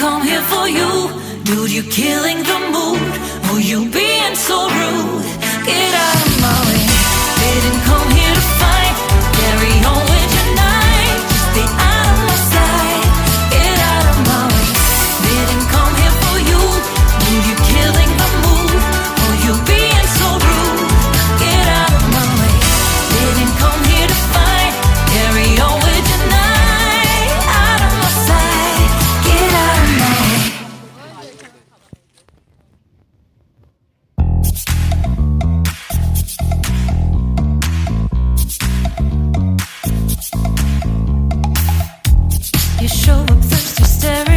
come here for you. Dude, you're killing the mood. Oh, you being so rude. Get out of my way. Didn't come here to fight. Carry on with your night. Just stay out of my sight. Get out of my way. Didn't come here for you. Dude, you're killing the mood. Oh, you being so rude. Get out of my way. Didn't come here to fight. Carry on with your night. Out of my sight. Get out of my way. You show up thirsty, staring